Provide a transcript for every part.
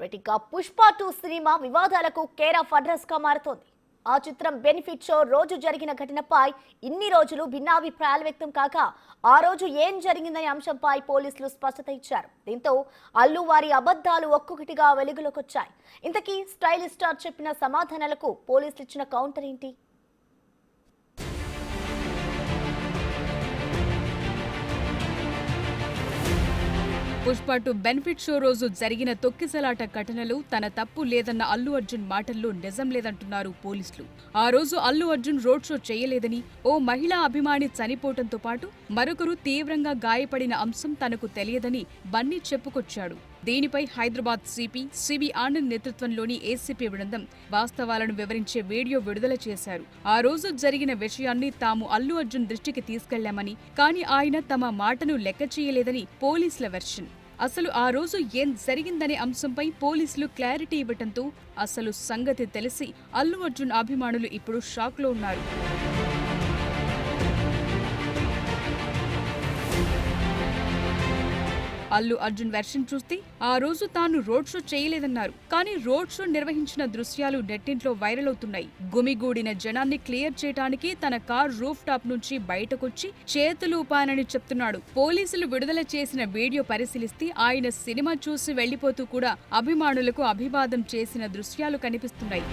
Right, ఇక Pushpa 2 cinema వివాదాలకు care of address గా మారుతోంది. ఆ చిత్రం బెనిఫిట్ షో రోజు జరిగిన ఘటనపై ఇన్ని రోజులు భిన్నాభిప్రాయాలు వ్యక్తం కాగా ఆ రోజు ఏం జరిగిందనే అంశంపై పోలీసులు స్పష్టత ఇచ్చారు. దీంతో అల్లు వారి అబద్ధాలు ఒక్కొక్కటిగా వెలుగులోకొచ్చాయి. ఇంతకీ స్టైలిష్ స్టార్ చెప్పిన సమాధానాలకు పోలీసులు ఇచ్చిన కౌంటర్ ఏంటి? పుష్ప 2 బెనిఫిట్ షో రోజు జరిగిన తొక్కిసలాట ఘటనలు తన తప్పు లేదన్న అల్లు అర్జున్ మాటల్లో నిజం లేదంటున్నారు పోలీసులు. ఆ రోజు అల్లు అర్జున్ రోడ్ షో చేయలేదని, ఓ మహిళా అభిమాని చనిపోవడంతో పాటు మరొకరు తీవ్రంగా గాయపడిన అంశం తనకు తెలియదని బన్నీ చెప్పుకొచ్చాడు. దీనిపై హైదరాబాద్ సిబి ఆనంద్ నేతృత్వంలోని ఏసీపీ బృందం వాస్తవాలను వివరించే వీడియో విడుదల చేశారు. ఆ రోజు జరిగిన విషయాన్ని తాము అల్లు అర్జున్ దృష్టికి తీసుకెళ్లామని, కానీ ఆయన తమ మాటను లెక్క చేయలేదని పోలీసుల వెర్షన్. అసలు ఆ రోజు ఏం జరిగిందనే అంశంపై పోలీసులు క్లారిటీ ఇవ్వటంతో అసలు సంగతి తెలిసి అల్లు అర్జున్ అభిమానులు ఇప్పుడు షాక్లో ఉన్నారు. అల్లు అర్జున్ వెర్షన్ చూస్తే ఆ రోజు తాను రోడ్ షో చేయలేదన్నారు. కానీ రోడ్ షో నిర్వహించిన దృశ్యాలు నెట్టింట్లో వైరల్ అవుతున్నాయి. గుమిగూడిన జనాన్ని క్లియర్ చేయడానికి తన కార్ రూఫ్ టాప్ నుంచి బయటకొచ్చి చేతులు ఊపానని చెప్తున్నాడు. పోలీసులు విడుదల చేసిన వీడియో పరిశీలిస్తే ఆయన సినిమా చూసి వెళ్లిపోతూ కూడా అభిమానులకు అభివాదం చేసిన దృశ్యాలు కనిపిస్తున్నాయి.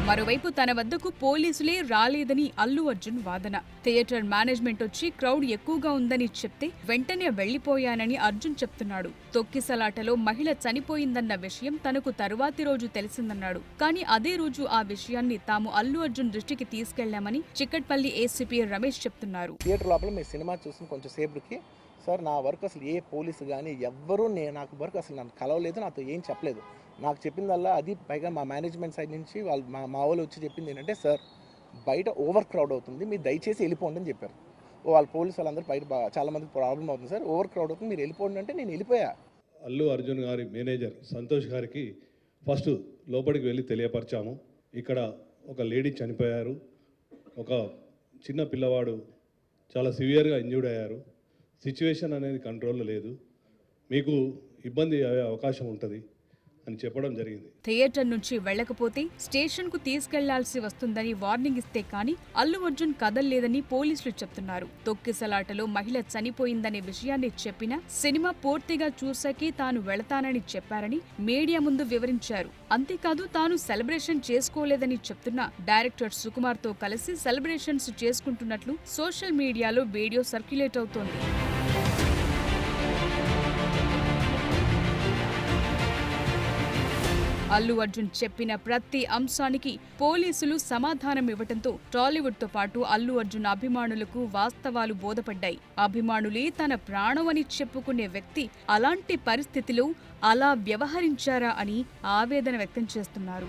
మరోవైపు తన వద్దకు పోలీసులే రాలేదని అల్లు అర్జున్ వాదన. థియేటర్ మేనేజ్మెంట్ వచ్చి క్రౌడ్ ఎక్కువగా ఉందని చెప్తే వెంటనే వెళ్లిపోయానని అర్జున్ చెప్తున్నాడు. తొక్కిసలాటలో మహిళ చనిపోయిందన్న విషయం తనకు తరువాతి రోజు తెలిసిందన్నాడు. కానీ అదే రోజు ఆ విషయాన్ని తాము అల్లు అర్జున్ దృష్టికి తీసుకెళ్లామని చిక్కట్పల్లి ఏసీపీ రమేష్ చెప్తున్నారు. థియేటర్ లోపల మీ సినిమా చూసిన కొంచెం సేపటికి సార్ నా వర్క్ అసలు ఏ పోలీసు కానీ ఎవ్వరూ నాకు వర్క్ అసలు నన్ను కలవలేదు, నాతో ఏం చెప్పలేదు. నాకు చెప్పిందల్లా అది పైగా మా మేనేజ్మెంట్ సైడ్ నుంచి వాళ్ళు మా వాళ్ళు వచ్చి చెప్పింది ఏంటంటే, సార్ బయట ఓవర్ క్రౌడ్ అవుతుంది, మీరు దయచేసి వెళ్ళిపోండి అని చెప్పారు. వాళ్ళ పోలీసు వాళ్ళందరూ బయట చాలా మందికి ప్రాబ్లం అవుతుంది సార్, ఓవర్ క్రౌడ్ అవుతుంది, మీరు వెళ్ళిపోండి అంటే నేను వెళ్ళిపోయా. అల్లు అర్జున్ గారి మేనేజర్ సంతోష్ గారికి ఫస్ట్ లోపలికి వెళ్ళి తెలియపరిచాము. ఇక్కడ ఒక లేడీ చనిపోయారు, ఒక చిన్న పిల్లవాడు చాలా సివియర్గా ఇంజ్యూర్డ్ అయ్యారు, సిచ్యువేషన్ అనేది కంట్రోల్లో లేదు, మీకు ఇబ్బంది అయ్యే అవకాశం ఉంటుంది అని చెప్పడం జరిగింది. థియేటర్ నుంచి వెళ్లకపోతే స్టేషన్ కు తీసుకెళ్లాల్సి వస్తుందని వార్నింగ్ ఇస్తే కానీ అల్లు అర్జున్ కదల్లేదని పోలీసులు చెప్తున్నారు. తొక్కిసలాటలో మహిళ చనిపోయిందనే విషయాన్ని చెప్పినా సినిమా పూర్తిగా చూసాకే తాను వెళతానని చెప్పారని మీడియా ముందు వివరించారు. అంతేకాదు తాను సెలబ్రేషన్ చేసుకోలేదని చెప్తున్నా డైరెక్టర్ సుకుమార్ తో కలిసి సెలబ్రేషన్స్ చేసుకుంటున్నట్లు సోషల్ మీడియాలో వీడియో సర్క్యులేట్ అవుతోంది. అల్లు అర్జున్ చెప్పిన ప్రతి అంశానికి పోలీసులు సమాధానం ఇవ్వడంతో టాలీవుడ్ తో పాటు అల్లు అర్జున్ అభిమానులకు వాస్తవాలు బోధపడ్డాయి. అభిమానులే తన ప్రాణం అని చెప్పుకునే వ్యక్తి అలాంటి పరిస్థితిలో అలా వ్యవహరించారా అని ఆవేదన వ్యక్తం చేస్తున్నారు.